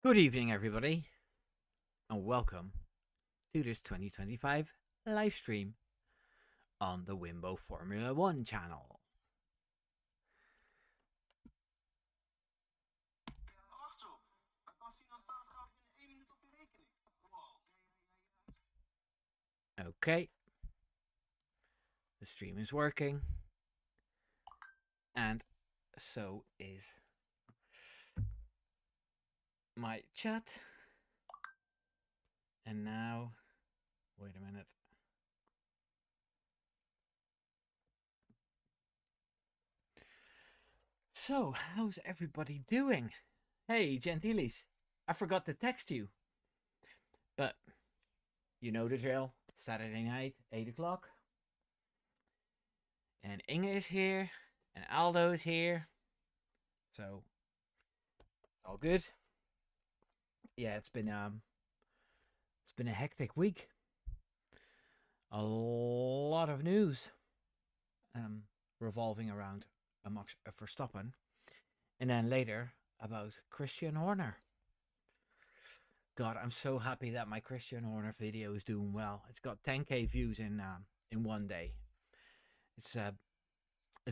Good evening, everybody, and welcome to this 2025 live stream on the Wimbo Formula One channel. Okay, the stream is working, and so is my chat. And now, wait a minute. So, how's everybody doing? Hey, Gentiles, I forgot to text you, but you know the drill. Saturday night, 8 o'clock. And Inge is here, and Aldo is here. So, it's all good. Yeah, it's been a hectic week. A lot of news revolving around Max Verstappen, and then later about Christian Horner. God, I'm so happy that my Christian Horner video is doing well. It's got 10k views in one day. It's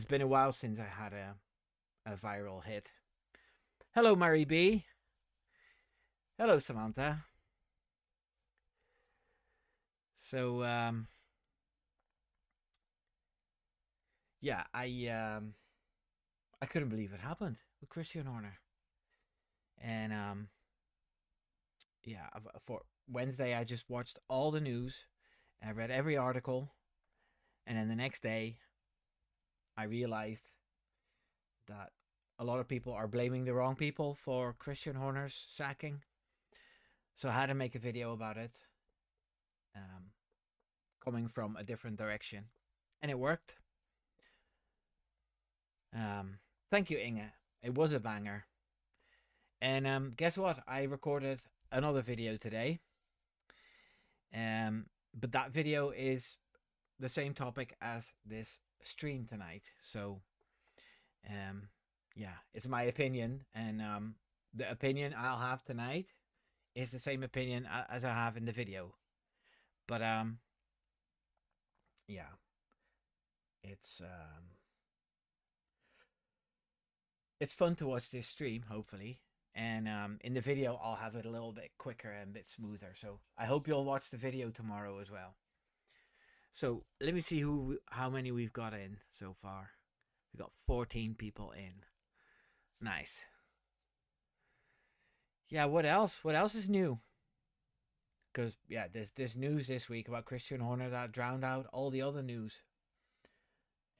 been a while since I had a viral hit. Hello, Mary B. Hello, Samantha. So yeah, I couldn't believe it happened with Christian Horner, and yeah, for Wednesday I just watched all the news, and I read every article, and then the next day I realized that a lot of people are blaming the wrong people for Christian Horner's sacking. So I had to make a video about it, coming from a different direction, and it worked. Thank you, Inge. It was a banger. And guess what? I recorded another video today. But that video is the same topic as this stream tonight. So, yeah, it's my opinion, and the opinion I'll have tonight is the same opinion as I have in the video. But yeah, it's fun to watch this stream, hopefully. And in the video, I'll have it a little bit quicker and a bit smoother. So I hope you'll watch the video tomorrow as well. So let me see how many we've got in so far. We got 14 people in. Nice. Yeah, what else? What else is new? Because yeah, there's news this week about Christian Horner that drowned out all the other news.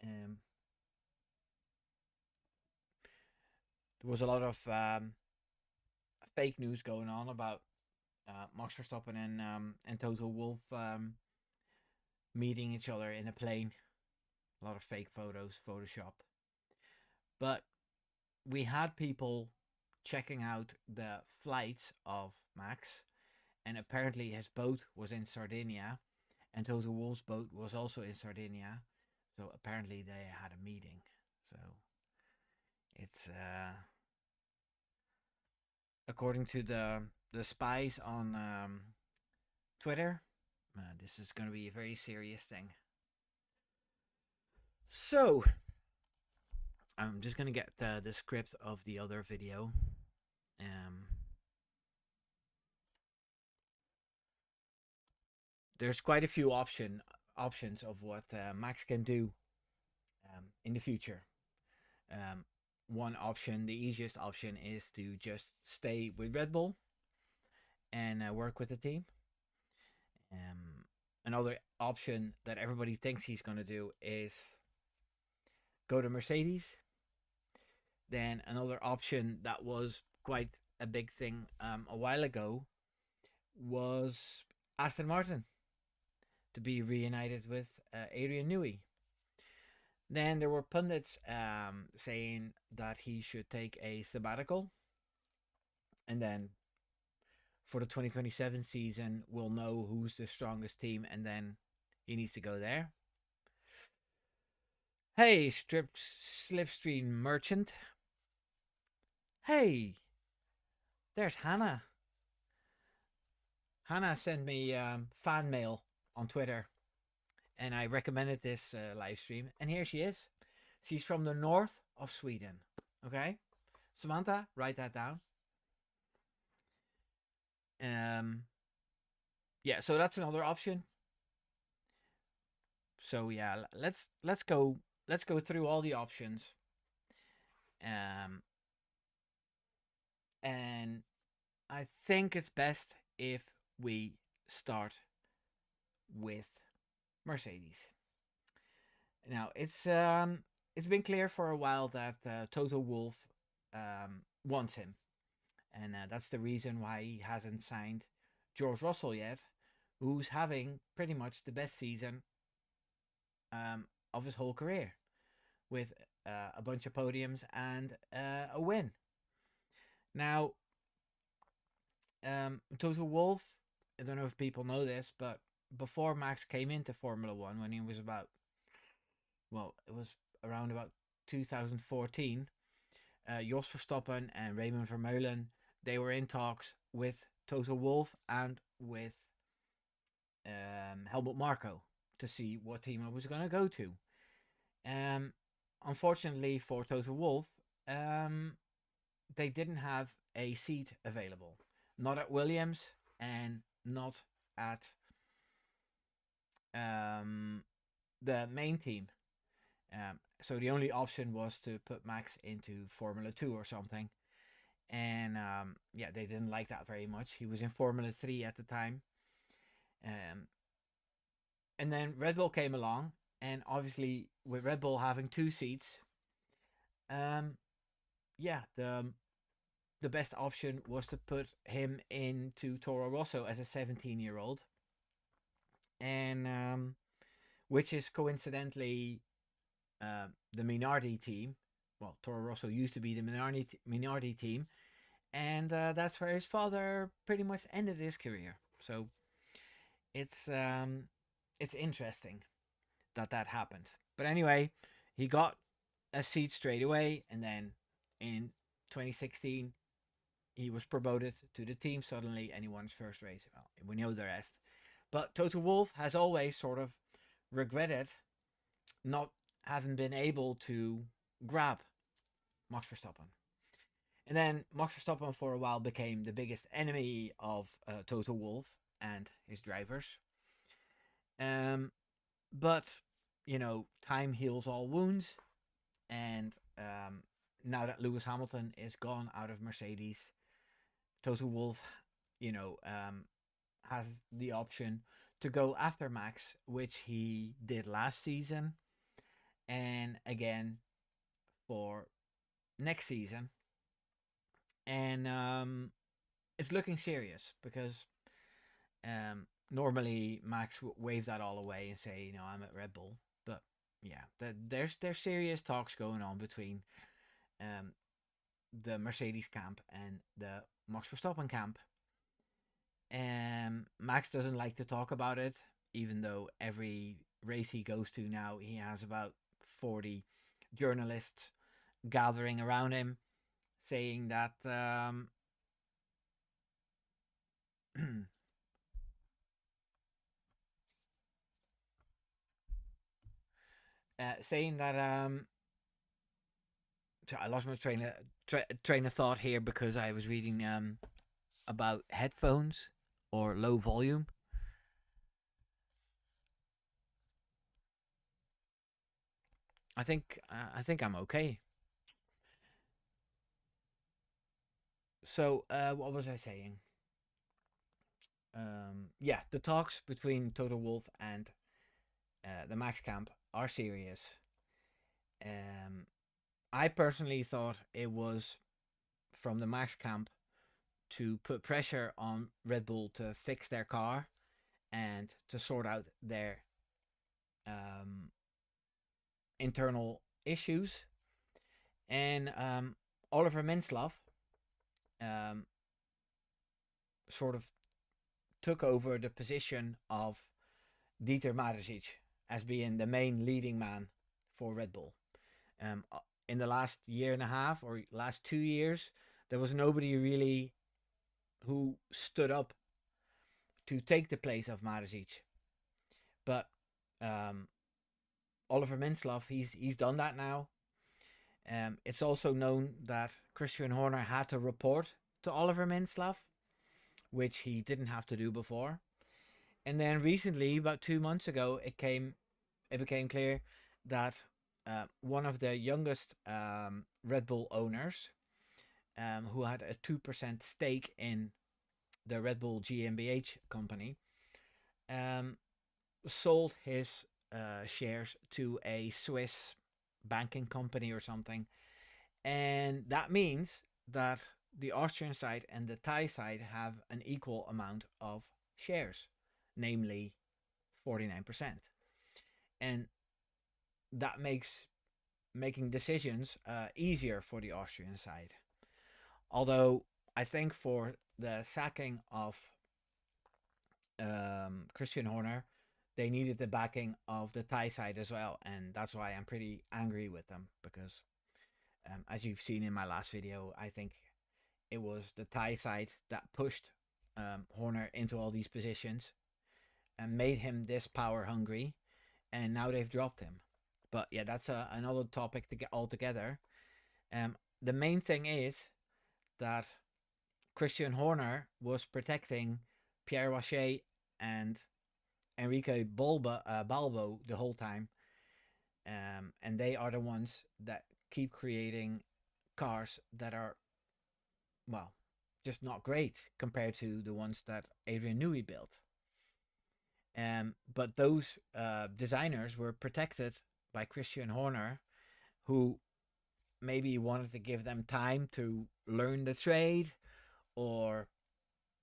There was a lot of fake news going on about Max Verstappen and Toto Wolff meeting each other in a plane. A lot of fake photos, photoshopped. But we had people checking out the flights of Max, and apparently his boat was in Sardinia, and Toto Wolff's boat was also in Sardinia. So apparently they had a meeting. So it's according to the spies on Twitter, this is going to be a very serious thing. So I'm just going to get the script of the other video. There's quite a few options of what Max can do in the future. One option, the easiest option, is to just stay with Red Bull and work with the team. Another option that everybody thinks he's going to do is go to Mercedes. Then another option that was quite a big thing a while ago was Aston Martin, to be reunited with Adrian Newey. Then there were pundits saying that he should take a sabbatical, and then for the 2027 season we'll know who's the strongest team, and then he needs to go there. Hey, Slipstream Merchant. Hey, there's Hannah. Hannah sent me fan mail on Twitter, and I recommended this live stream. And here she is. She's from the north of Sweden. Okay, Samantha, write that down. Um, yeah, so that's another option. So yeah, let's go through all the options. Um, and I think it's best if we start with Mercedes. Now it's been clear for a while that Toto Wolff wants him, and that's the reason why he hasn't signed George Russell yet, who's having pretty much the best season of his whole career, with a bunch of podiums and a win. Now, Toto Wolff, I don't know if people know this, but before Max came into Formula One, when he was about, well, it was around about 2014, Jos Verstappen and Raymond Vermeulen, they were in talks with Toto Wolff and with Helmut Marko to see what team I was going to go to. Um, Unfortunately for Toto Wolff, they didn't have a seat available. Not at Williams and not at the main team. So the only option was to put Max into Formula 2 or something. And yeah, they didn't like that very much. He was in Formula 3 at the time. And then Red Bull came along. And obviously, with Red Bull having two seats, yeah, the best option was to put him into Toro Rosso as a 17-year-old, and which is coincidentally the Minardi team. Well, Toro Rosso used to be the Minardi team, and that's where his father pretty much ended his career. So it's interesting that happened. But anyway, he got a seat straight away, and then in 2016 he was promoted to the team suddenly, and he won his first race. Well, we know the rest. But Toto Wolff has always sort of regretted not having been able to grab Max Verstappen. And then Max Verstappen for a while became the biggest enemy of Toto Wolff and his drivers. But, you know, time heals all wounds. And now that Lewis Hamilton is gone out of Mercedes, Toto Wolff, you know, has the option to go after Max, which he did last season, and again for next season. And it's looking serious because normally Max would wave that all away and say, you know, I'm at Red Bull. But yeah, there's serious talks going on between the Mercedes camp and the Max Verstappen camp. Max doesn't like to talk about it, even though every race he goes to now, he has about 40 journalists gathering around him, saying that saying that so I lost my train of thought here because I was reading about headphones or low volume. I think I'm okay. So what was I saying? Yeah, the talks between Toto Wolff and the Max Camp are serious. Um, I personally thought it was from the Max Camp to put pressure on Red Bull to fix their car and to sort out their um, internal issues. And Oliver Minslav um, sort of took over the position of Dieter Mateschitz as being the main leading man for Red Bull. In the last year and a half or last 2 years, there was nobody really who stood up to take the place of Marzic. But um, Oliver Mintzlaff, he's done that now. It's also known that Christian Horner had to report to Oliver Mintzlaff, which he didn't have to do before. And then recently, about 2 months ago, it became clear that one of the youngest Red Bull owners, who had a 2% stake in the Red Bull GmbH company, um, sold his shares to a Swiss banking company or something. And that means that the Austrian side and the Thai side have an equal amount of shares, namely 49%. And that makes making decisions easier for the Austrian side. Although I think for the sacking of Christian Horner, they needed the backing of the Thai side as well, and that's why I'm pretty angry with them because, as you've seen in my last video, I think it was the Thai side that pushed Horner into all these positions and made him this power hungry, and now they've dropped him. But yeah, that's another topic to get altogether. The main thing is that Christian Horner was protecting Pierre Wache and Enrique Balbo the whole time. And they are the ones that keep creating cars that are, well, just not great compared to the ones that Adrian Newey built. But those designers were protected by Christian Horner, who maybe wanted to give them time to learn the trade, or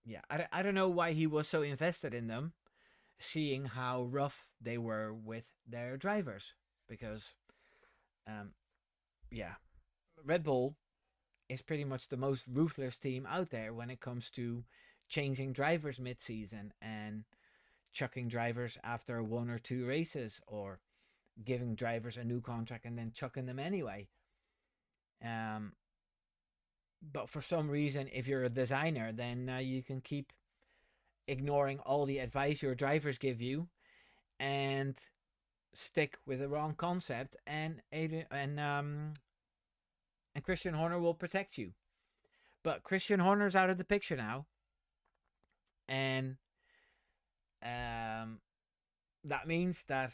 yeah, I don't know why he was so invested in them, seeing how rough they were with their drivers. Because, yeah, Red Bull is pretty much the most ruthless team out there when it comes to changing drivers mid-season and chucking drivers after one or two races, or giving drivers a new contract and then chucking them anyway. But for some reason, if you're a designer, then you can keep ignoring all the advice your drivers give you and stick with the wrong concept, and Christian Horner will protect you. But Christian Horner's out of the picture now, and that means that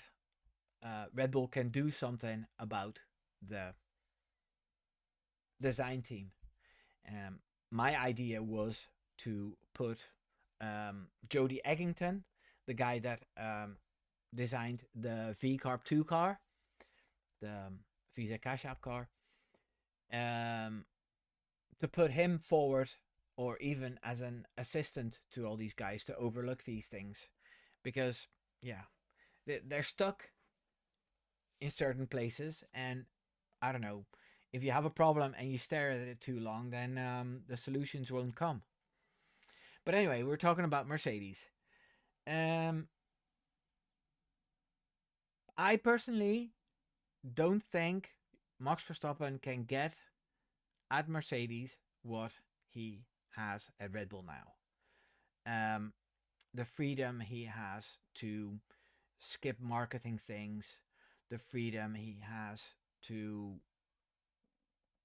Red Bull can do something about the design team. My idea was to put Jody Eggington, the guy that designed the V-Carb 2 car, the Visa Cash App car, to put him forward, or even as an assistant to all these guys to overlook these things. Because, yeah, they're stuck in certain places, and I don't know, if you have a problem and you stare at it too long, then the solutions won't come. But anyway, we're talking about Mercedes. I personally don't think Max Verstappen can get at Mercedes what he has at Red Bull now. The freedom he has to skip marketing things, the freedom he has to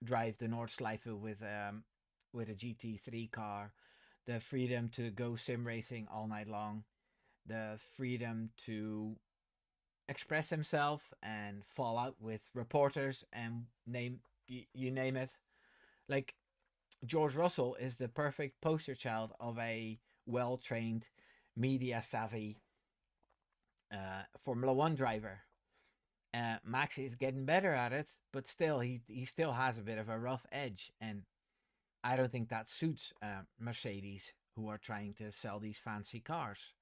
drive the Nordschleife with a GT3 car, the freedom to go sim racing all night long, the freedom to express himself and fall out with reporters and you name it. Like, George Russell is the perfect poster child of a well-trained, media-savvy Formula One driver. Max is getting better at it, but still, he still has a bit of a rough edge, and I don't think that suits Mercedes, who are trying to sell these fancy cars.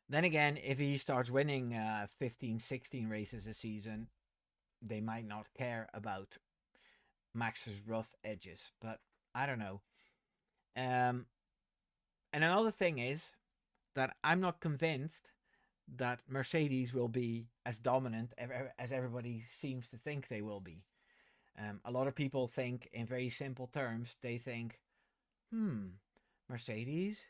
Then again, if he starts winning 15, 16 races a season, they might not care about Max's rough edges, but I don't know. And another thing is that I'm not convinced that Mercedes will be as dominant as everybody seems to think they will be. A lot of people think in very simple terms. They think, Mercedes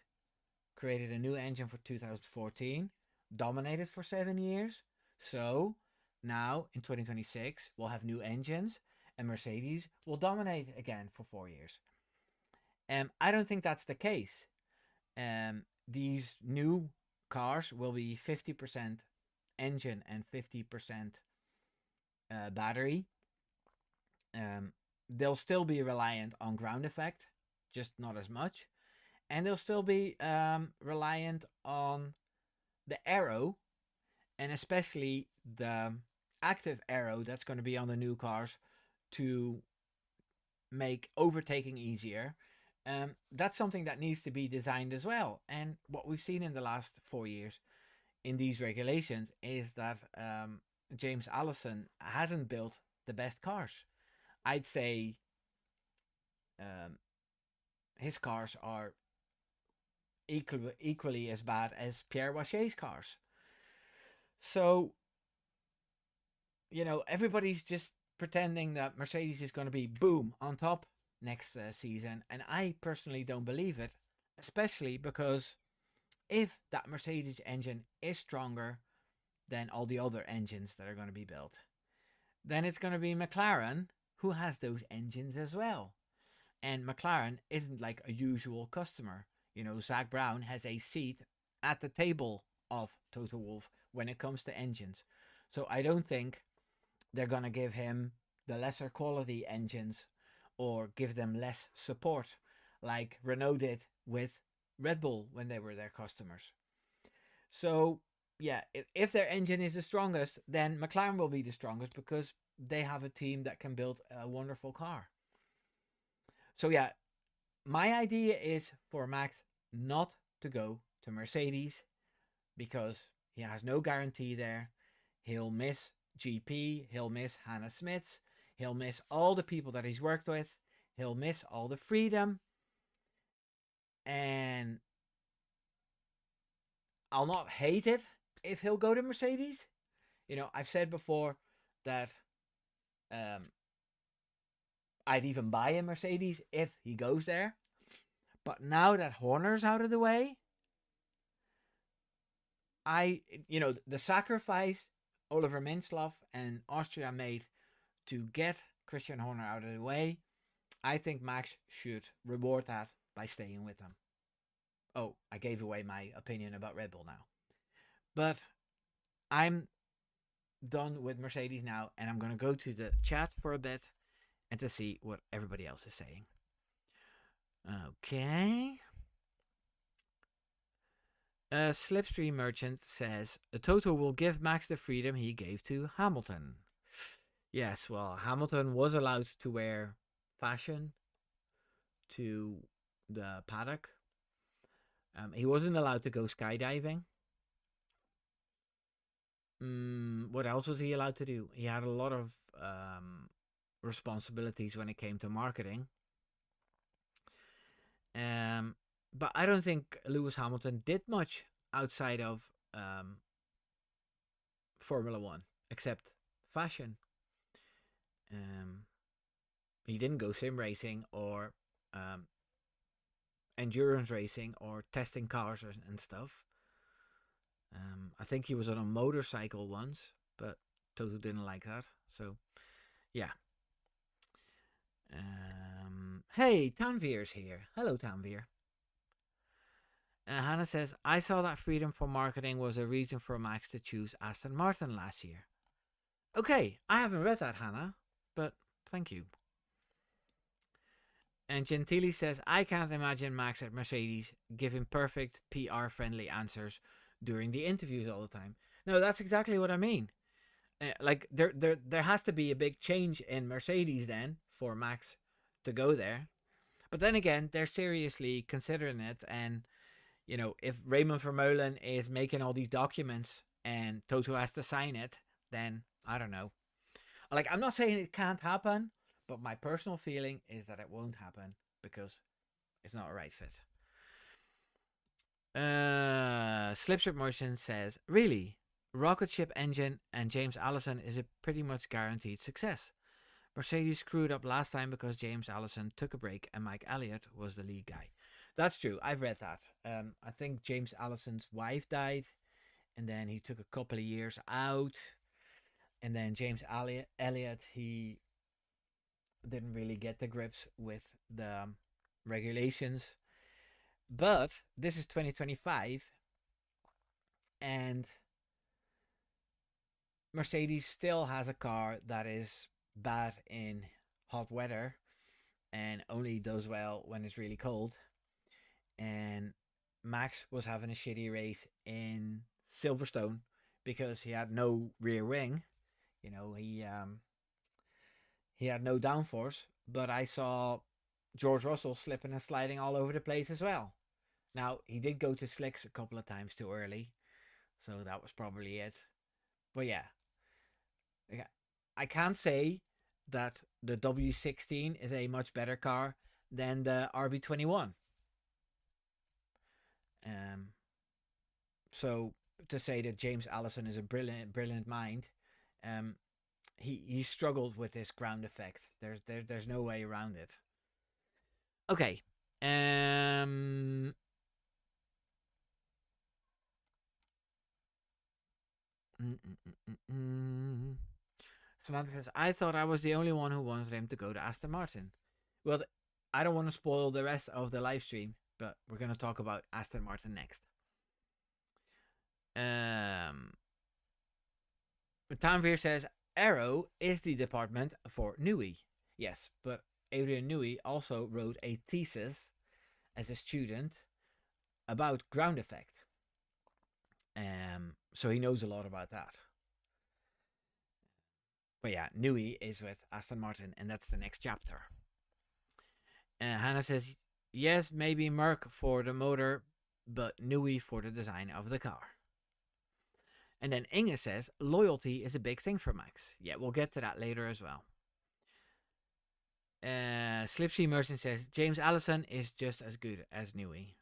created a new engine for 2014, dominated for 7 years. So now in 2026, we'll have new engines and Mercedes will dominate again for 4 years. I don't think that's the case. These new cars will be 50% engine and 50% battery. They'll still be reliant on ground effect, just not as much. And they'll still be reliant on the aero, and especially the active aero that's going to be on the new cars to make overtaking easier. That's something that needs to be designed as well. And what we've seen in the last 4 years in these regulations is that James Allison hasn't built the best cars. I'd say his cars are equally as bad as Pierre Wache's cars. So, everybody's just pretending that Mercedes is going to be boom on top next season, and I personally don't believe it, especially because if that Mercedes engine is stronger than all the other engines that are going to be built, then it's going to be McLaren who has those engines as well. And McLaren isn't like a usual customer. Zach Brown has a seat at the table of Toto Wolff when it comes to engines. So I don't think they're going to give him the lesser quality engines or give them less support like Renault did with Red Bull when they were their customers. So, yeah, if their engine is the strongest, then McLaren will be the strongest because they have a team that can build a wonderful car. So, yeah, my idea is for Max not to go to Mercedes because he has no guarantee there. He'll miss GP, he'll miss Hannah Smith, he'll miss all the people that he's worked with, he'll miss all the freedom, and I'll not hate it if he'll go to Mercedes. I've said before that I'd even buy a Mercedes if he goes there. But now that Horner's out of the way, the sacrifice Oliver Mintzlaff and Austria made to get Christian Horner out of the way, I think Max should reward that by staying with them. Oh, I gave away my opinion about Red Bull now. But I'm done with Mercedes now, and I'm going to go to the chat for a bit and to see what everybody else is saying. Okay. Slipstream Merchant says, Toto will give Max the freedom he gave to Hamilton. Yes, well, Hamilton was allowed to wear fashion to the paddock. He wasn't allowed to go skydiving. What else was he allowed to do? He had a lot of responsibilities when it came to marketing. But I don't think Lewis Hamilton did much outside of Formula One, except fashion. He didn't go sim racing or endurance racing or testing cars and stuff. I think he was on a motorcycle once, but Toto didn't like that. So, yeah. Hey, Tanvir's here. Hello, Tanvir. Hannah says, I saw that freedom for marketing was a reason for Max to choose Aston Martin last year. Okay, I haven't read that, Hannah, but thank you. And Gentili says, I can't imagine Max at Mercedes giving perfect PR-friendly answers during the interviews all the time. No, that's exactly what I mean. There has to be a big change in Mercedes then for Max to go there. But then again, they're seriously considering it. And, if Raymond Vermeulen is making all these documents and Toto has to sign it, then I don't know. I'm not saying it can't happen, but my personal feeling is that it won't happen because it's not a right fit. Slipstrip Motion says, really, rocket ship engine and James Allison is a pretty much guaranteed success. Mercedes screwed up last time because James Allison took a break and Mike Elliott was the lead guy. That's true. I've read that. I think James Allison's wife died, and then he took a couple of years out, and then James Elliott he didn't really get the grips with the regulations. But this is 2025, and Mercedes still has a car that is bad in hot weather and only does well when it's really cold. And Max was having a shitty race in Silverstone because he had no rear wing. You know, he had no downforce. But I saw George Russell slipping and sliding all over the place as well. Now he did go to slicks a couple of times too early, so that was probably it. But yeah, I can't say that the W16 is a much better car than the RB21. Um, so to say that James Allison is a brilliant mind, um, he struggled with this ground effect. There's no way around it. Okay. Um. Mm, mm, mm, mm. Samantha says, I thought I was the only one who wanted him to go to Aston Martin. Well, I don't want to spoil the rest of the live stream, but we're going to talk about Aston Martin next. Tanvir says, Aero is the department for Newey. Yes, but Adrian Newey also wrote a thesis as a student about ground effect. So he knows a lot about that. But yeah, Newey is with Aston Martin, and that's the next chapter. Hannah says, yes, maybe Merck for the motor, but Newey for the design of the car. And then Inge says, loyalty is a big thing for Max. Yeah, we'll get to that later as well. Slipsy Merchant says, James Allison is just as good as Newey.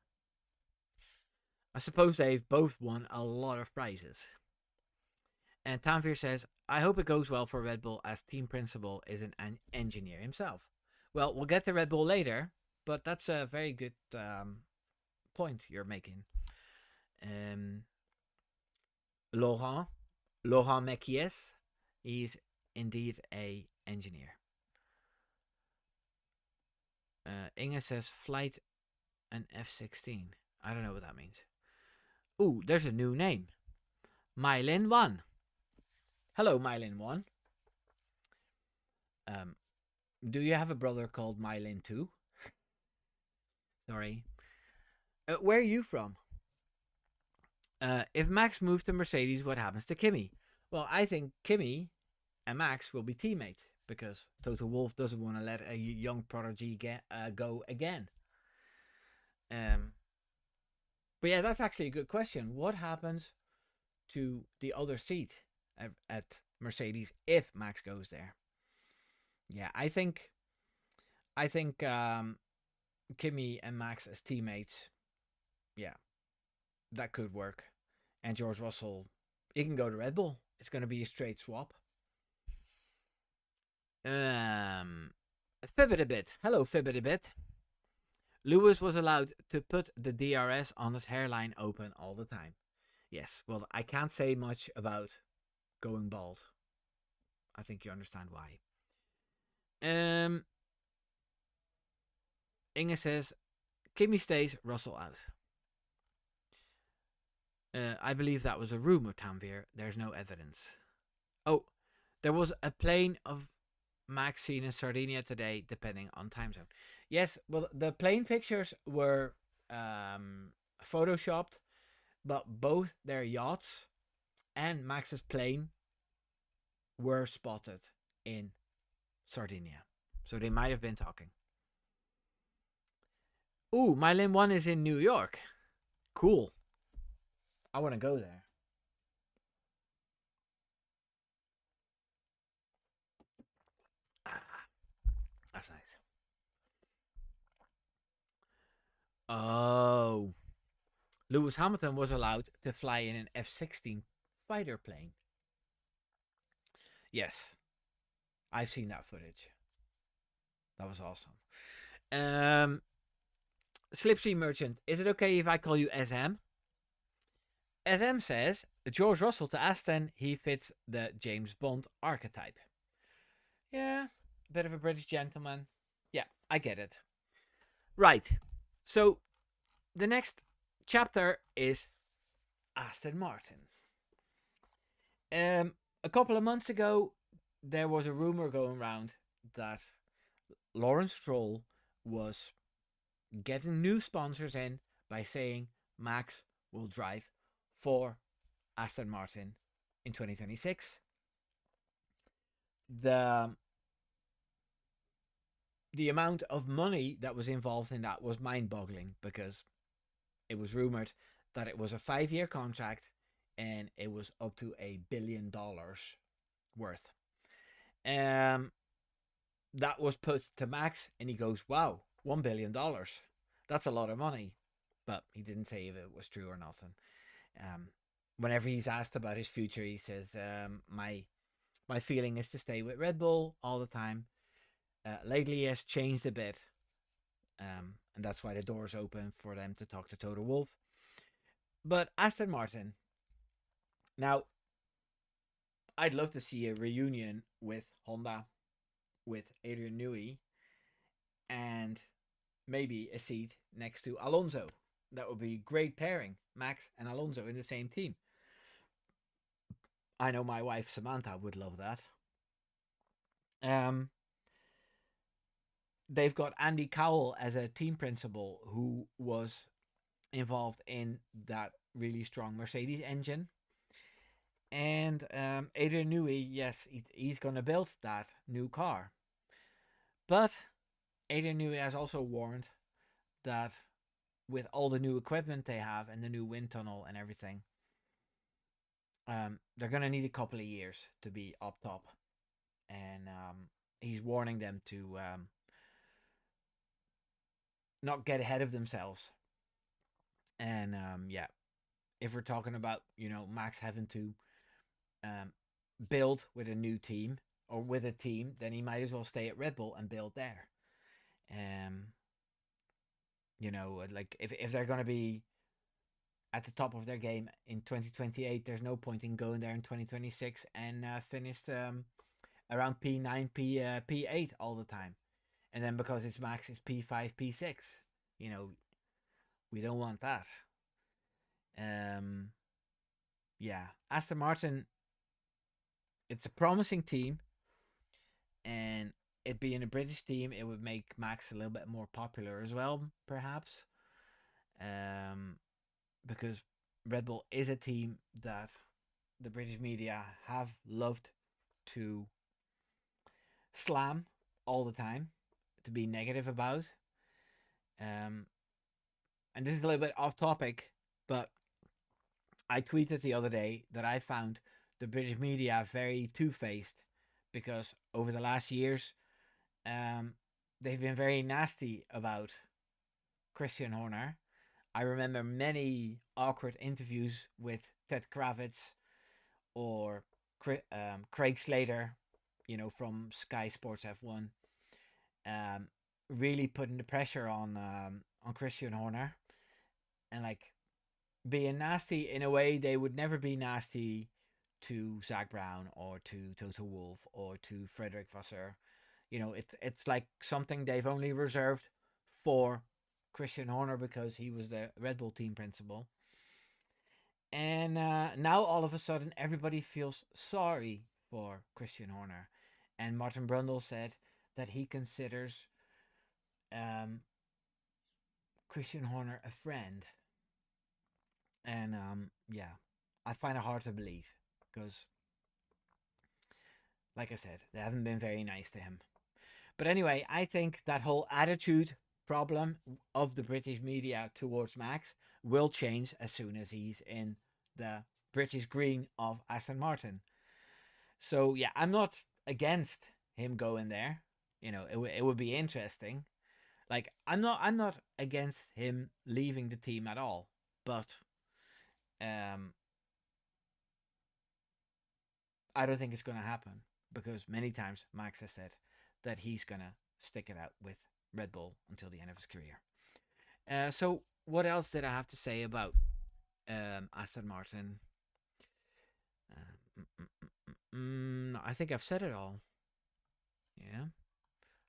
I suppose they've both won a lot of prizes. And Tanvir says, I hope it goes well for Red Bull as team principal is an engineer himself. Well, we'll get to Red Bull later, but that's a very good point you're making. Laurent Mekies, he's indeed a engineer. Inge says flight and F16. I don't know what that means. Ooh, there's a new name. Mylin 1. Hello, Mylin 1. Do you have a brother called Mylin 2? Sorry. Where are you from? If Max moved to Mercedes, what happens to Kimi? Well, I think Kimi and Max will be teammates because Toto Wolff doesn't want to let a young prodigy go again. But yeah, that's actually a good question. What happens to the other seat at Mercedes if Max goes there? Yeah, I think Kimi and Max as teammates, yeah, that could work. And George Russell, he can go to Red Bull. It's going to be a straight swap. Fibbit a bit. Hello, Fibbit a bit. Lewis was allowed to put the DRS on his hairline open all the time. Yes, well, I can't say much about going bald. I think you understand why. Inge says, Kimi stays, Russell out. I believe that was a rumor, Tanvir. There's no evidence. Oh, there was a plane of Max seen in Sardinia today, depending on time zone. Yes, well, the plane pictures were photoshopped, but both their yachts and Max's plane were spotted in Sardinia. So they might have been talking. Ooh, Mylin 1 is in New York. Cool. I want to go there. That's nice. Oh. Lewis Hamilton was allowed to fly in an F-16 fighter plane. Yes. I've seen that footage. That was awesome. Slipstream Merchant, is it okay if I call you SM? SM says George Russell to Aston, he fits the James Bond archetype. Yeah, a bit of a British gentleman. Yeah, I get it. Right. So the next chapter is Aston Martin. A couple of months ago, there was a rumor going around that Lawrence Stroll was getting new sponsors in by saying Max will drive for Aston Martin in 2026. The the amount of money that was involved in that was mind-boggling because it was rumored that it was a 5-year contract and it was up to $1 billion worth. Um, that was put to Max, and he goes, "Wow, $1 billion. That's a lot of money." But he didn't say if it was true or not. And whenever he's asked about his future, he says, "My feeling is to stay with Red Bull all the time." Lately, he has changed a bit, and that's why the door's open for them to talk to Toto Wolff. But Aston Martin. Now, I'd love to see a reunion with Honda, with Adrian Newey, and maybe a seat next to Alonso. That would be a great pairing, Max and Alonso in the same team. I know my wife Samantha would love that. Um, they've got Andy Cowell as a team principal who was involved in that really strong Mercedes engine. And Adrian Newey, yes, he's going to build that new car. But Adrian Newey has also warned that with all the new equipment they have and the new wind tunnel and everything, they're going to need a couple of years to be up top. And he's warning them to not get ahead of themselves. And yeah, if we're talking about, Max having to build with a new team or with a team, then he might as well stay at Red Bull and build there. Like if they're going to be at the top of their game in 2028, there's no point in going there in 2026 and finished around P9, P8 all the time. And then because it's Max, it's P5, P6. We don't want that. Yeah, Aston Martin, it's a promising team, and it being a British team, it would make Max a little bit more popular as well, perhaps. Because Red Bull is a team that the British media have loved to slam all the time, to be negative about. And this is a little bit off topic, but I tweeted the other day that I found the British media very two-faced because over the last years, they've been very nasty about Christian Horner. I remember many awkward interviews with Ted Kravitz or Craig Slater, from Sky Sports F1, really putting the pressure on Christian Horner, and like being nasty in a way they would never be nasty to Zach Brown or to Toto Wolff or to Frederick Vasseur. It's like something they've only reserved for Christian Horner because he was the Red Bull team principal. And now all of a sudden everybody feels sorry for Christian Horner. And Martin Brundle said that he considers Christian Horner a friend. And yeah, I find it hard to believe because, like I said, they haven't been very nice to him. But anyway, I think that whole attitude problem of the British media towards Max will change as soon as he's in the British green of Aston Martin. So yeah, I'm not against him going there. It would be interesting. Like I'm not against him leaving the team at all. But I don't think it's going to happen because many times Max has said that he's going to stick it out with Red Bull until the end of his career. So what else did I have to say about Aston Martin? I think I've said it all. Yeah.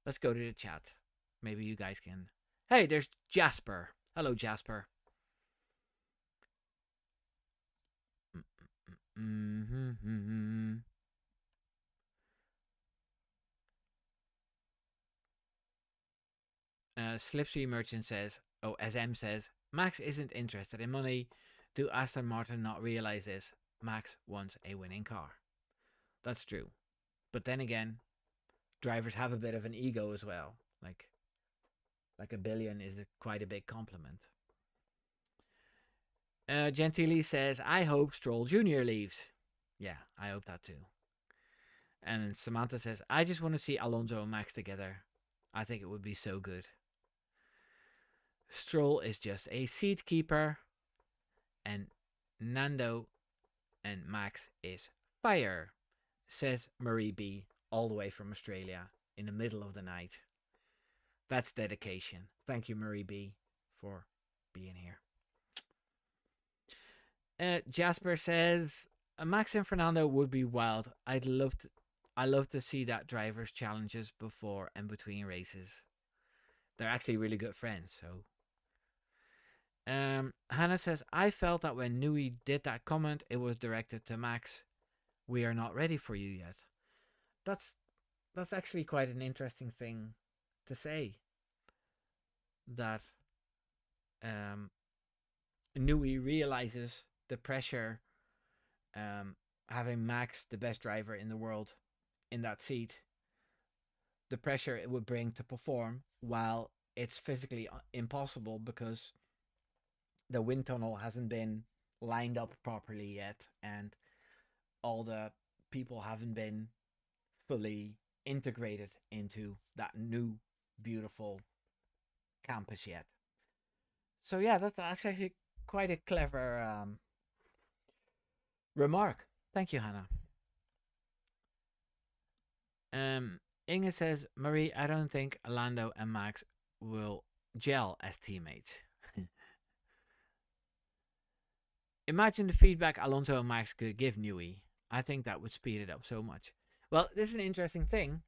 Let's go to the chat. Maybe you guys can. Hey, there's Jasper. Hello, Jasper. Mm-hmm. Slipsy Merchant says, oh, SM says, Max isn't interested in money. Do Aston Martin not realize this? Max wants a winning car. That's true. But then again, drivers have a bit of an ego as well. Like a billion is quite a big compliment. Gentili says, I hope Stroll Jr. leaves. Yeah, I hope that too. And Samantha says, I just want to see Alonso and Max together. I think it would be so good. Stroll is just a seat keeper. And Nando and Max is fire, says Marie B, all the way from Australia in the middle of the night. That's dedication. Thank you, Marie B, for being here. Jasper says, Max and Fernando would be wild. I love to see that drivers' challenges before and between races. They're actually really good friends, so. Hannah says, I felt that when Nui did that comment, it was directed to Max. We are not ready for you yet. That's actually quite an interesting thing to say. That Nui realizes the pressure having Max, the best driver in the world, in that seat, the pressure it would bring to perform while it's physically impossible because the wind tunnel hasn't been lined up properly yet and all the people haven't been fully integrated into that new beautiful campus yet. So yeah, that's actually quite a clever remark. Thank you, Hannah. Inge says, Marie, I don't think Lando and Max will gel as teammates. Imagine the feedback Alonso and Max could give Newey. I think that would speed it up so much. Well, this is an interesting thing.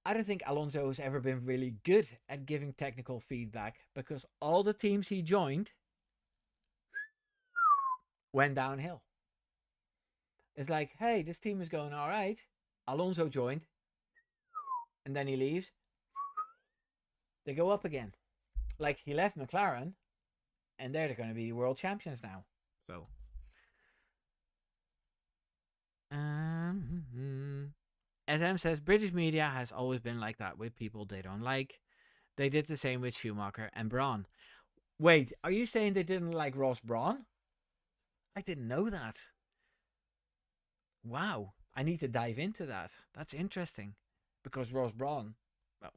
I don't think Alonso has ever been really good at giving technical feedback because all the teams he joined went downhill. It's like, hey, this team is going all right. Alonso joined, and then he leaves. They go up again. Like he left McLaren, and they're going to be world champions now. So, SM says British media has always been like that with people they don't like. They did the same with Schumacher and Braun. Wait, are you saying they didn't like Ross Braun? I didn't know that. Wow, I need to dive into that. That's interesting, because Ross Braun,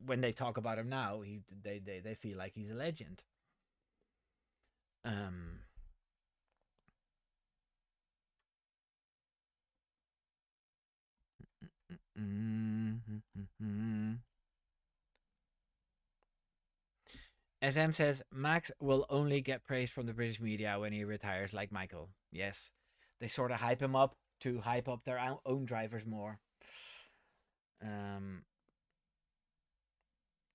when they talk about him now, they feel like he's a legend. SM says Max will only get praise from the British media when he retires, like Michael. Yes, they sort of hype him up to hype up their own drivers more.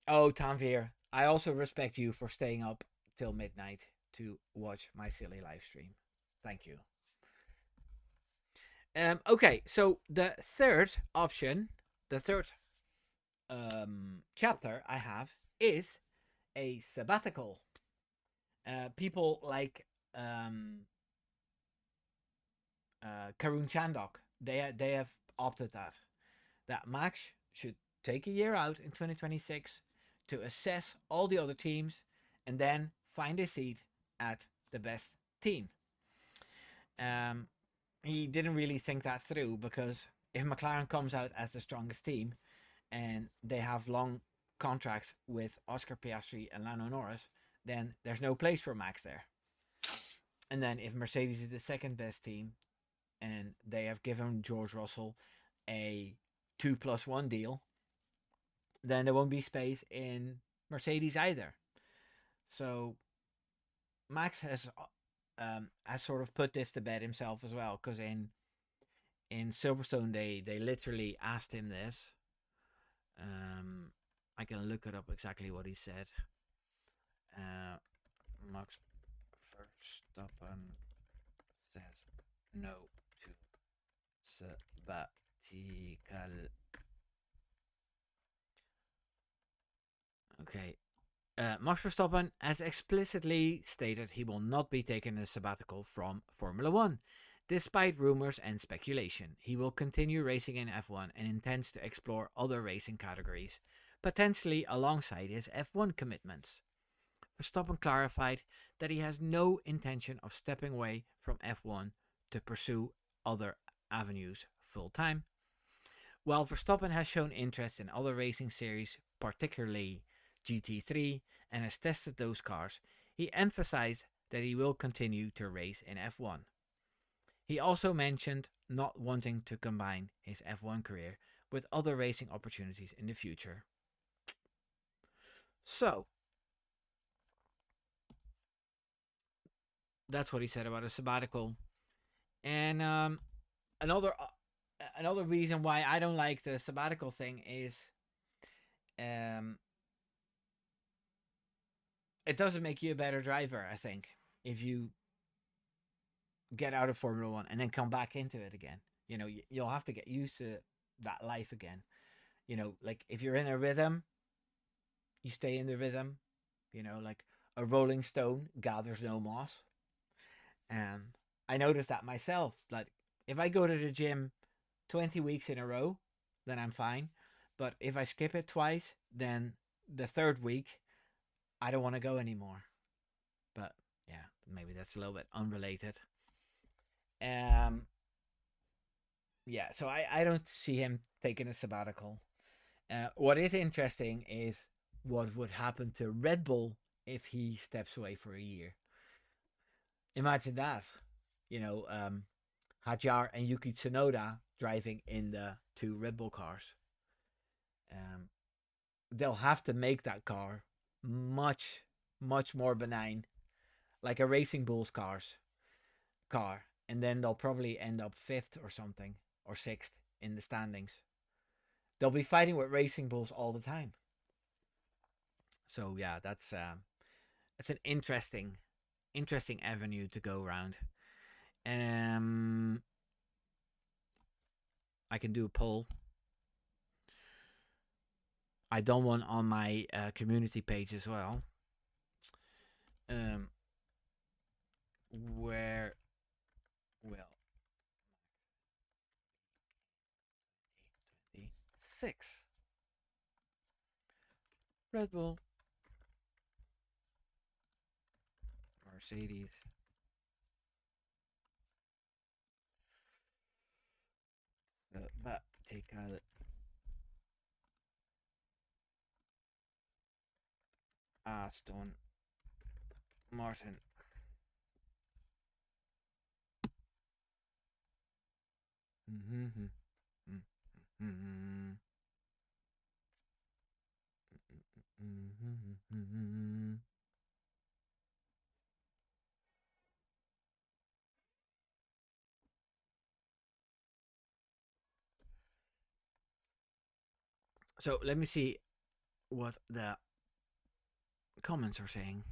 Oh, Tanvir, I also respect you for staying up till midnight to watch my silly live stream. Thank you. Okay, so the third option, the third chapter I have is a sabbatical. People like Karun Chandok, they have opted that Max should take a year out in 2026 to assess all the other teams and then find a seat at the best team. He didn't really think that through, because if McLaren comes out as the strongest team and they have long contracts with Oscar Piastri and Lando Norris, then there's no place for Max there. And then if Mercedes is the second best team and they have given George Russell a 2+1 deal, then there won't be space in Mercedes either. So Max has sort of put this to bed himself as well, because in Silverstone they literally asked him this. Um, I can look it up exactly what he said. Uh, Max Verstappen says no to sabbatical. Okay. Max Verstappen has explicitly stated he will not be taking a sabbatical from Formula One. Despite rumors and speculation, he will continue racing in F1 and intends to explore other racing categories, potentially alongside his F1 commitments. Verstappen clarified that he has no intention of stepping away from F1 to pursue other avenues full time. While Verstappen has shown interest in other racing series, particularly GT3, and has tested those cars, he emphasized that he will continue to race in F1. He also mentioned not wanting to combine his F1 career with other racing opportunities in the future. So, that's what he said about a sabbatical. And another another reason why I don't like the sabbatical thing is um, it doesn't make you a better driver. I think if you get out of Formula One and then come back into it again, you'll have to get used to that life again. Like if you're in a rhythm, you stay in the rhythm. Like a rolling stone gathers no moss. And I noticed that myself. Like if I go to the gym 20 weeks in a row, then I'm fine. But if I skip it twice, then the third week, I don't want to go anymore. But yeah, maybe that's a little bit unrelated. Um, yeah, so I don't see him taking a sabbatical. What is interesting is what would happen to Red Bull if he steps away for a year. Imagine that. Hadjar and Yuki Tsunoda driving in the two Red Bull cars. Um, they'll have to make that car much, much more benign, like a Racing Bulls car, and then they'll probably end up fifth or something, or sixth in the standings. They'll be fighting with Racing Bulls all the time. So yeah, that's an interesting avenue to go around. Um, I can do a poll. I done one on my community page as well. Where will 26 Red Bull, Mercedes, Sabbatical, Aston Martin. So let me see what the comments are saying.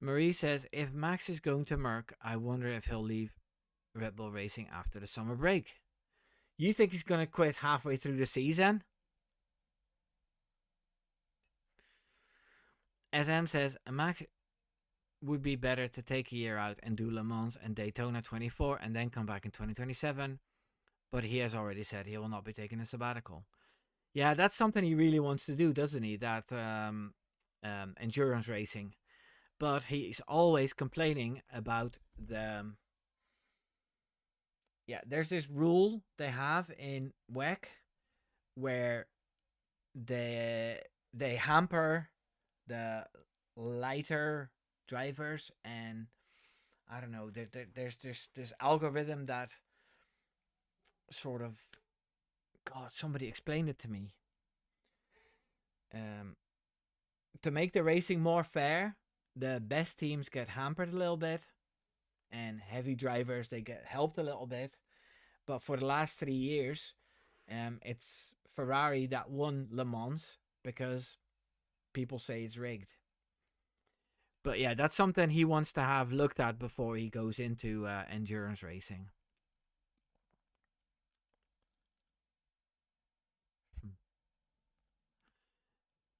Marie says, if Max is going to Merck, I wonder if he'll leave Red Bull Racing after the summer break. You think he's going to quit halfway through the season? SM says, Max would be better to take a year out and do Le Mans and Daytona 24 and then come back in 2027. But he has already said he will not be taking a sabbatical. Yeah, that's something he really wants to do, doesn't he? That endurance racing. But he's always complaining about the. Yeah, there's this rule they have in WEC where they hamper the lighter drivers and I don't know. There's this algorithm that sort of, God, somebody explained it to me. Um, to make the racing more fair, the best teams get hampered a little bit, and heavy drivers they get helped a little bit. But for the last 3 years, it's Ferrari that won Le Mans because people say it's rigged. But yeah, that's something he wants to have looked at before he goes into endurance racing.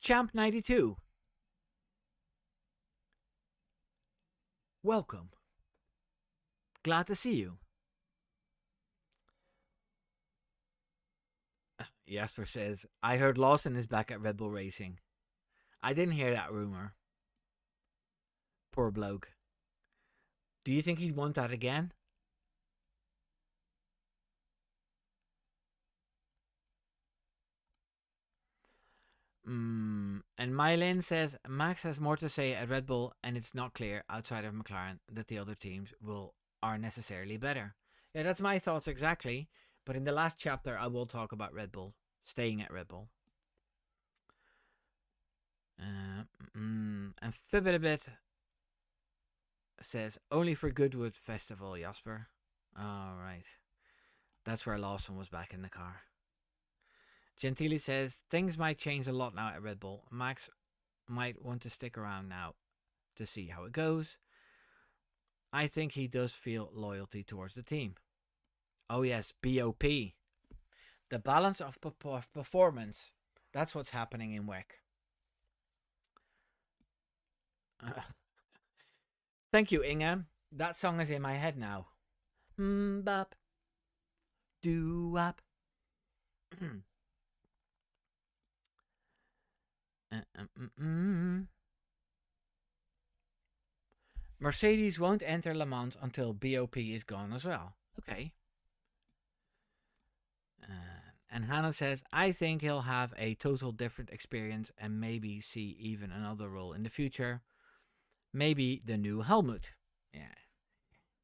Champ 92, welcome. Glad to see you. Jasper says, I heard Lawson is back at Red Bull Racing. I didn't hear that rumor. Poor bloke. Do you think he'd want that again? And Mylin says Max has more to say at Red Bull, and it's not clear outside of McLaren that the other teams will are necessarily better. Yeah, that's my thoughts exactly. But in the last chapter, I will talk about Red Bull staying at Red Bull. And Fibbit says only for Goodwood Festival, Jasper. All right, that's where Lawson was back in the car. Gentili says things might change a lot now at Red Bull. Max might want to stick around now to see how it goes. I think he does feel loyalty towards the team. Oh yes, BOP. The balance of performance. That's what's happening in WEC. Thank you, Inga. That song is in my head now. Bop. Doo wop. Mercedes won't enter Le Mans until BOP is gone as well. Okay. And Hannah says, I think he'll have a total different experience and maybe see even another role in the future. Maybe the new Helmut. Yeah.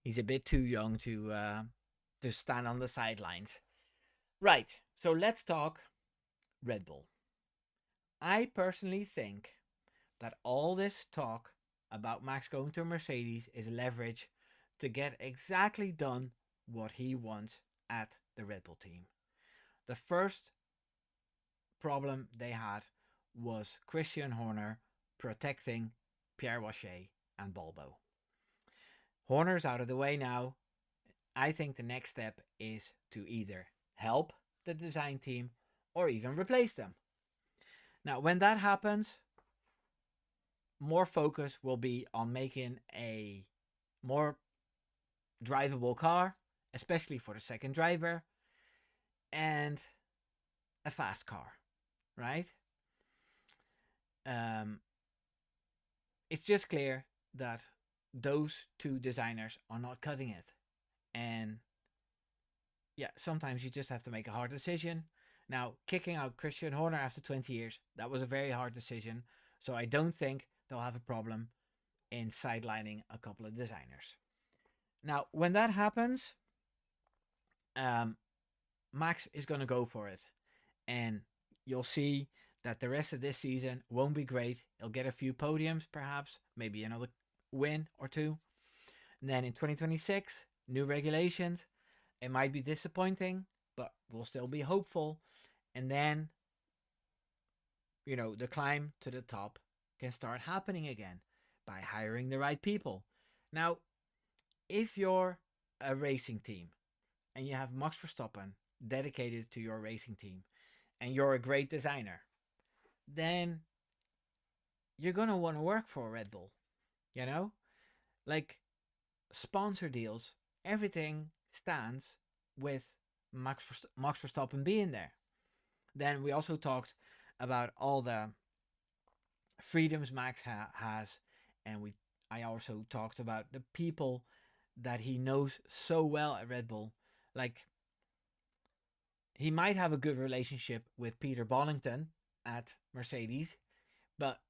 He's a bit too young to stand on the sidelines. Right. So let's talk Red Bull. I personally think that all this talk about Max going to Mercedes is leverage to get exactly done what he wants at the Red Bull team. The first problem they had was Christian Horner protecting Pierre Wache and Balbo. Horner's out of the way now. I think the next step is to either help the design team or even replace them. Now, when that happens, more focus will be on making a more drivable car, especially for the second driver, and a fast car, right? It's just clear that those two designers are not cutting it. And yeah, sometimes you just have to make a hard decision. Now, kicking out Christian Horner after 20 years, that was a very hard decision. So I don't think they'll have a problem in sidelining a couple of designers. Now, when that happens, Max is going to go for it. And you'll see that the rest of this season won't be great. He'll get a few podiums, perhaps, maybe another win or two. And then in 2026, new regulations. It might be disappointing, but we'll still be hopeful. And then, the climb to the top can start happening again by hiring the right people. Now, if you're a racing team and you have Max Verstappen dedicated to your racing team and you're a great designer, then you're going to want to work for Red Bull. Like sponsor deals, everything stands with Max Verstappen being there. Then we also talked about all the freedoms Max has, and I also talked about the people that he knows so well at Red Bull. Like, he might have a good relationship with Peter Bollington at Mercedes, but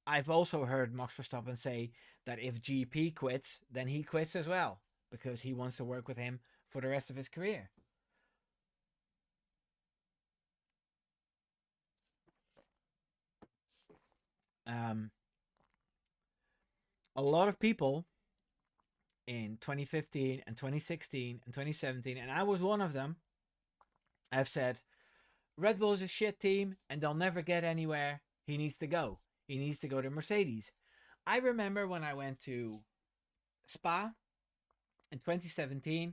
I've also heard Max Verstappen say that if GP quits, then he quits as well because he wants to work with him for the rest of his career. Um, a lot of people in 2015 and 2016 and 2017, and I was one of them, have said Red Bull is a shit team and they'll never get anywhere. He needs to go. He needs to go to Mercedes. I remember when I went to Spa in 2017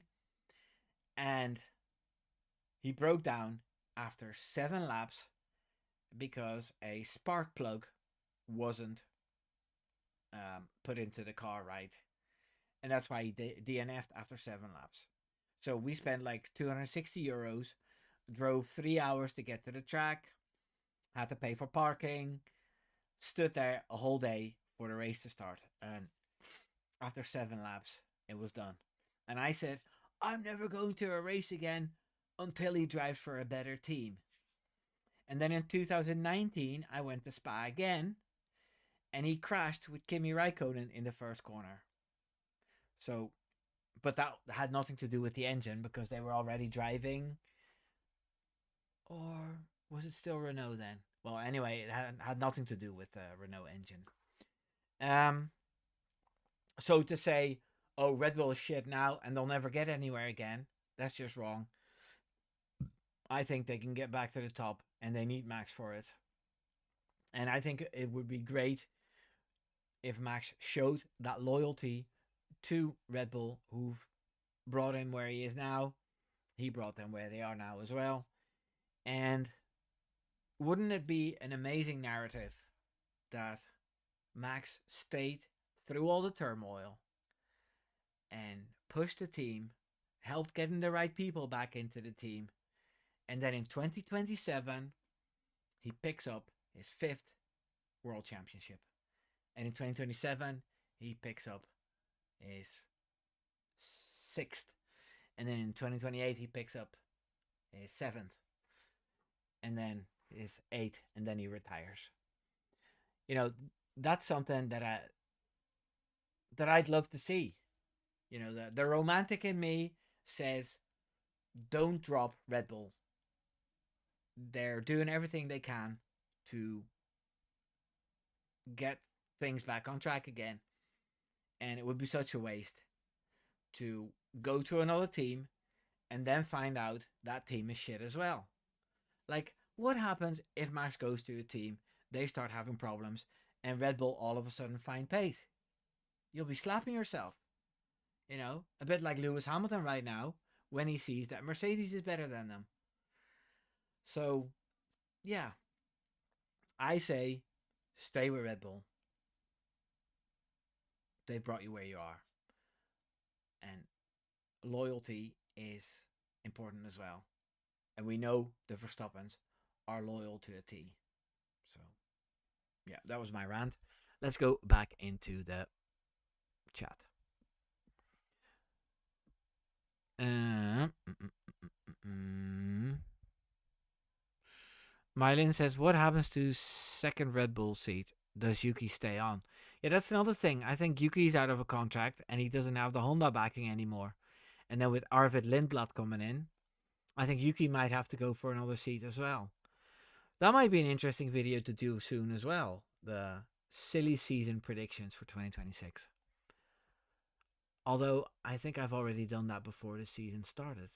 and he broke down after 7 laps because a spark plug wasn't put into the car right. And that's why he DNF'd after 7 laps. So we spent like €260, drove 3 hours to get to the track, had to pay for parking, stood there a whole day for the race to start. And after 7 laps, it was done. And I said, I'm never going to a race again until he drives for a better team. And then in 2019, I went to Spa again, and he crashed with Kimi Raikkonen in the first corner. So, but that had nothing to do with the engine because they were already driving. Or was it still Renault then? Well, anyway, it had nothing to do with the Renault engine. So to say, oh, Red Bull is shit now and they'll never get anywhere again, that's just wrong. I think they can get back to the top and they need Max for it. And I think it would be great if Max showed that loyalty to Red Bull, who've brought him where he is now. He brought them where they are now as well. And wouldn't it be an amazing narrative that Max stayed through all the turmoil and pushed the team, helped getting the right people back into the team, and then in 2027 he picks up his 5th world championship, and in 2027 he picks up his 6th, and then in 2028 he picks up his 7th, and then his 8th, and then he retires. You know, that's something that I'd love to see. You know, the romantic in me says, don't drop Red Bull. They're doing everything they can to get things back on track again. And it would be such a waste to go to another team and then find out that team is shit as well. Like, what happens if Max goes to a team, they start having problems, and Red Bull all of a sudden find pace? You'll be slapping yourself. You know, a bit like Lewis Hamilton right now when he sees that Mercedes is better than them. So, yeah, I say stay with Red Bull. They've brought you where you are. And loyalty is important as well. And we know the Verstappens are loyal to a T. So, yeah, that was my rant. Let's go back into the chat. Mylin says, what happens to second Red Bull seat? Does Yuki stay on? Yeah, that's another thing. I think Yuki's out of a contract and he doesn't have the Honda backing anymore. And then with Arvid Lindblad coming in, I think Yuki might have to go for another seat as well. That might be an interesting video to do soon as well. The silly season predictions for 2026. Although I think I've already done that before the season started.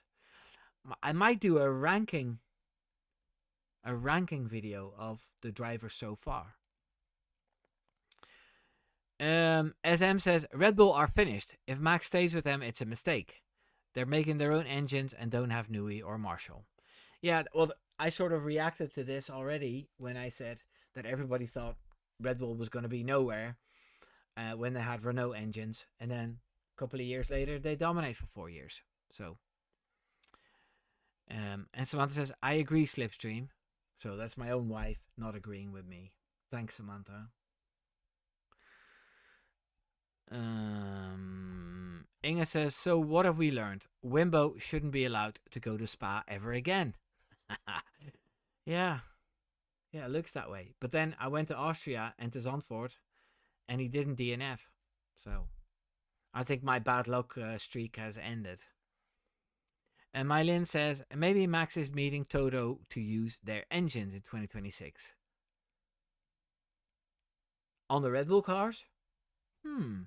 I might do a ranking video of the drivers so far. SM says Red Bull are finished. If Max stays with them, it's a mistake. They're making their own engines and don't have Newey or Marshall. Yeah, well, I sort of reacted to this already when I said that everybody thought Red Bull was going to be nowhere when they had Renault engines, and then a couple of years later they dominate for 4 years. So, and Samantha says I agree, Slipstream. So that's my own wife not agreeing with me. Thanks, Samantha. Inga says, so what have we learned? Wimbo shouldn't be allowed to go to Spa ever again. Yeah. Yeah, it looks that way. But then I went to Austria and to Zandvoort, and he didn't DNF. So I think my bad luck streak has ended. And Mylin says maybe Max is meeting Toto to use their engines in 2026 on the Red Bull cars. Hmm.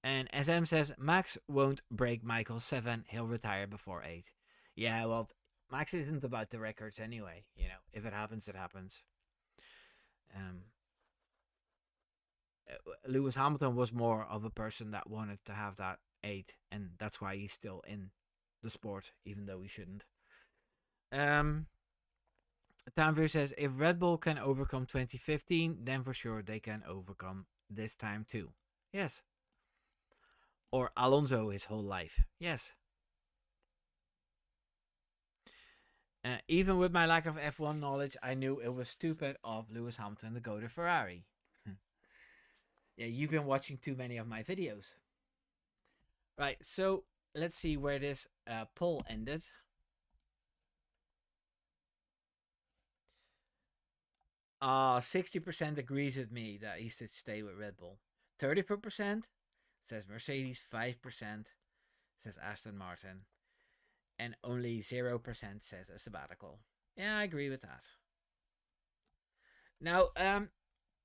And SM says Max won't break Michael 7. He'll retire before 8. Yeah, well, Max isn't about the records anyway. You know, if it happens, it happens. Um, Lewis Hamilton was more of a person that wanted to have that 8, and that's why he's still in the sport, even though he shouldn't. Tanvir says if Red Bull can overcome 2015, then for sure they can overcome this time too. Yes. Or Alonso his whole life. Yes. Even with my lack of F1 knowledge, I knew it was stupid of Lewis Hamilton to go to Ferrari. Yeah, you've been watching too many of my videos. Right, so let's see where this poll ended. 60% agrees with me that he should stay with Red Bull. 30% says Mercedes, 5% says Aston Martin, and only 0% says a sabbatical. Yeah, I agree with that. Now,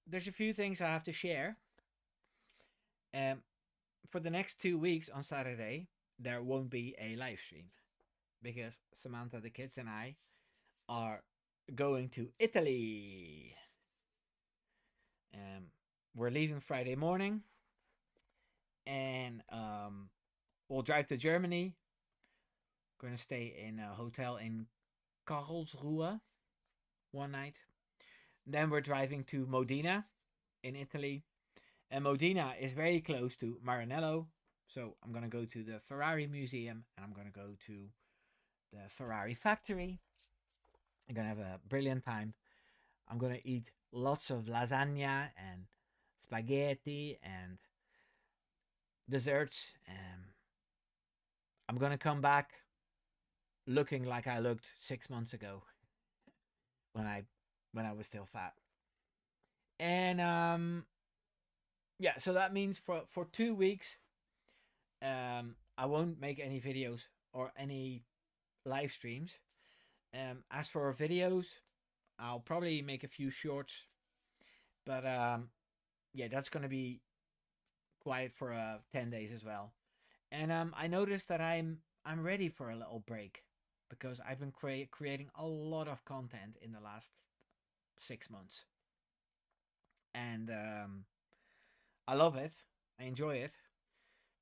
there's a few things I have to share. For the next 2 weeks on Saturday, there won't be a live stream because Samantha, the kids, and I are going to Italy. We're leaving Friday morning, and we'll drive to Germany. Going to stay in a hotel in Karlsruhe one night. Then we're driving to Modena in Italy. And Modena is very close to Maranello. So I'm going to go to the Ferrari Museum and I'm going to go to the Ferrari factory. I'm going to have a brilliant time. I'm going to eat lots of lasagna and spaghetti and desserts. I'm going to come back looking like I looked 6 months ago when I was still fat. And yeah, so that means for 2 weeks I won't make any videos or any live streams. As for videos, I'll probably make a few shorts, but yeah, that's gonna be quiet for 10 days as well. And I noticed that I'm ready for a little break because I've been creating a lot of content in the last 6 months, and I love it. I enjoy it,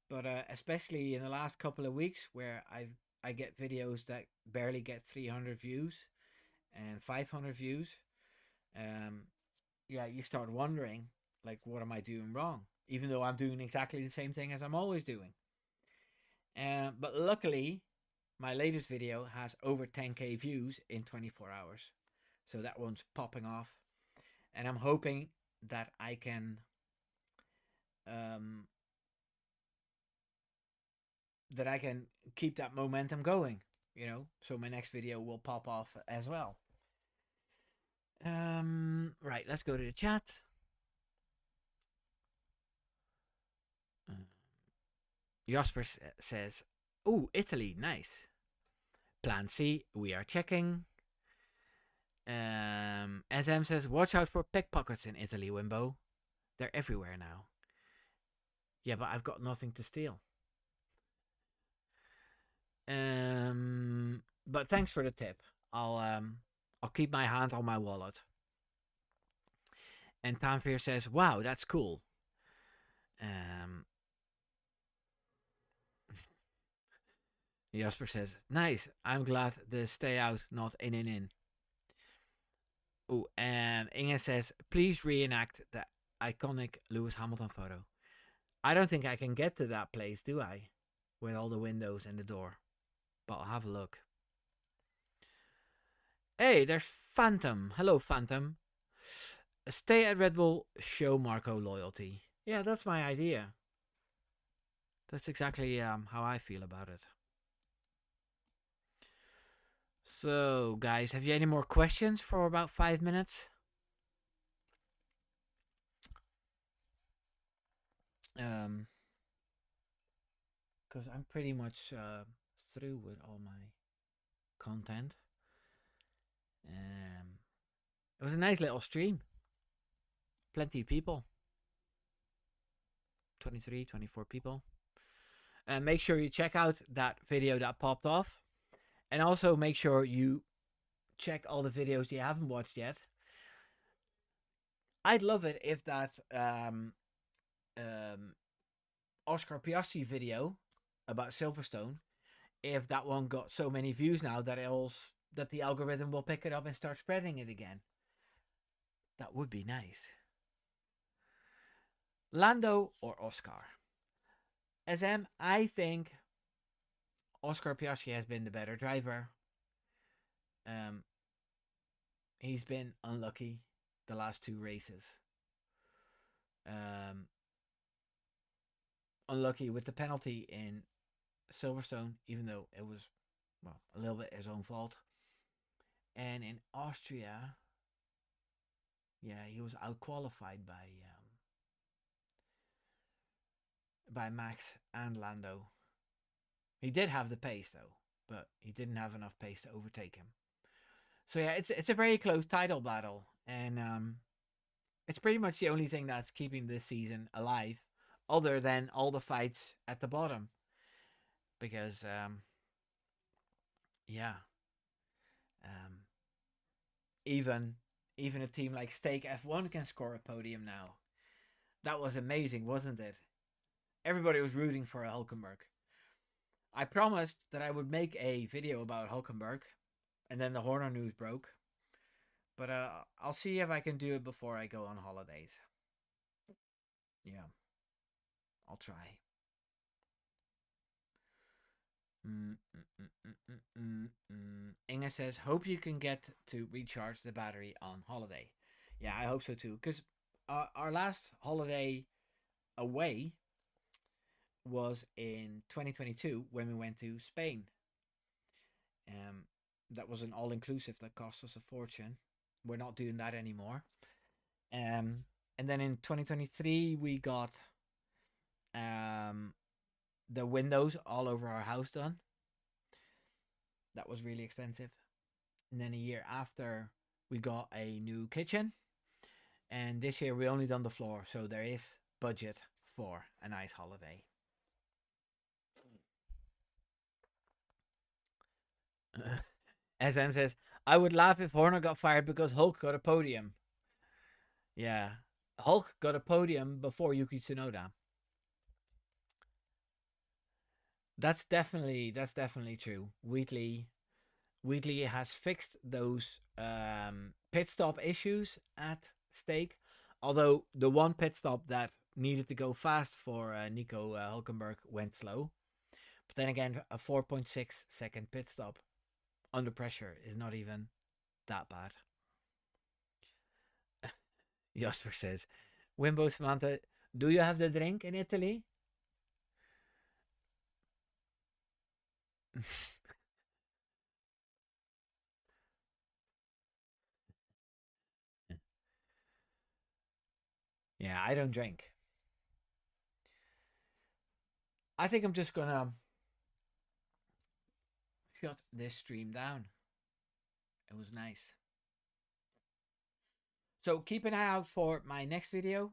but especially in the last couple of weeks where I get videos that barely get 300 views and 500 views. Um, yeah, you start wondering, like, what am I doing wrong? Even though I'm doing exactly the same thing as I'm always doing. But luckily, my latest video has over 10k views in 24 hours. So that one's popping off. And I'm hoping that I can um, keep that momentum going, you know, so my next video will pop off as well. Right, let's go to the chat. Jasper says, "Oh, Italy, nice. Plan C, we are checking." SM says, "Watch out for pickpockets in Italy, Wimbo. They're everywhere now." Yeah, but I've got nothing to steal. But thanks for the tip. I'll keep my hand on my wallet. And Tanvir says, "Wow, that's cool." Jasper says, "Nice. I'm glad the stay out, not in. Oh, and Inge says, "Please reenact the iconic Lewis Hamilton photo." I don't think I can get to that place, do I? With all the windows and the door. But I'll have a look. Hey, there's Phantom. Hello, Phantom. Stay at Red Bull, show Marco loyalty. Yeah, that's my idea. That's exactly how I feel about it. So, guys, have you any more questions for about 5 minutes? Because I'm pretty much through with all my content. It was a nice little stream. Plenty of people. 23, 24 people. And make sure you check out that video that popped off. And also make sure you check all the videos you haven't watched yet. I'd love it if that Oscar Piastri video about Silverstone, if that one got so many views now that that the algorithm will pick it up and start spreading it again. That would be nice. Lando or Oscar? SM, I think Oscar Piastri has been the better driver. He's been unlucky the last two races. Unlucky with the penalty in Silverstone, even though it was, well, a little bit his own fault. And in Austria, yeah, he was outqualified by Max and Lando. He did have the pace though, but he didn't have enough pace to overtake him. So yeah, it's a very close title battle, and it's pretty much the only thing that's keeping this season alive, other than all the fights at the bottom. Because yeah, even a team like Stake F1 can score a podium now. That was amazing, wasn't it? Everybody was rooting for Hulkenberg. I promised that I would make a video about Hulkenberg, and then the Horner news broke. But I'll see if I can do it before I go on holidays. Yeah, I'll try. Inga says, hope you can get to recharge the battery on holiday. Yeah, I hope so too. Because our last holiday away was in 2022 when we went to Spain. That was an all-inclusive that cost us a fortune. We're not doing that anymore. And then in 2023 we got the windows all over our house done. That was really expensive. And then a year after we got a new kitchen. And this year we only done the floor, so there is budget for a nice holiday. SM says, I would laugh if Horner got fired because Hulk got a podium. Yeah. Hulk got a podium before Yuki Tsunoda. That's definitely true. Wheatley has fixed those pit stop issues at Stake. Although the one pit stop that needed to go fast for Nico Hulkenberg went slow. But then again, a 4.6 second pit stop under pressure is not even that bad. Jasper says, Wimbo Samantha, do you have the drink in Italy? Yeah, I don't drink. I think I'm just gonna shut this stream down. It was nice. So keep an eye out for my next video,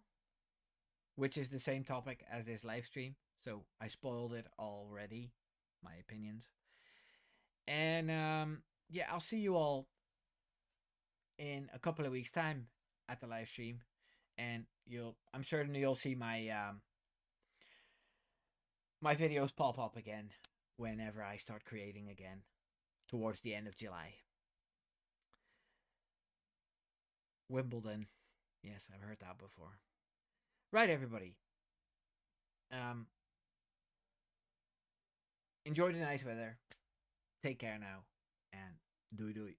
which is the same topic as this live stream. So I spoiled it already, my opinions. And yeah, I'll see you all in a couple of weeks' time at the live stream, and I'm certain you'll see my my videos pop up again whenever I start creating again towards the end of July. Wimbledon. Yes, I've heard that before. Right, everybody. Enjoy the nice weather. Take care now, and doei doei.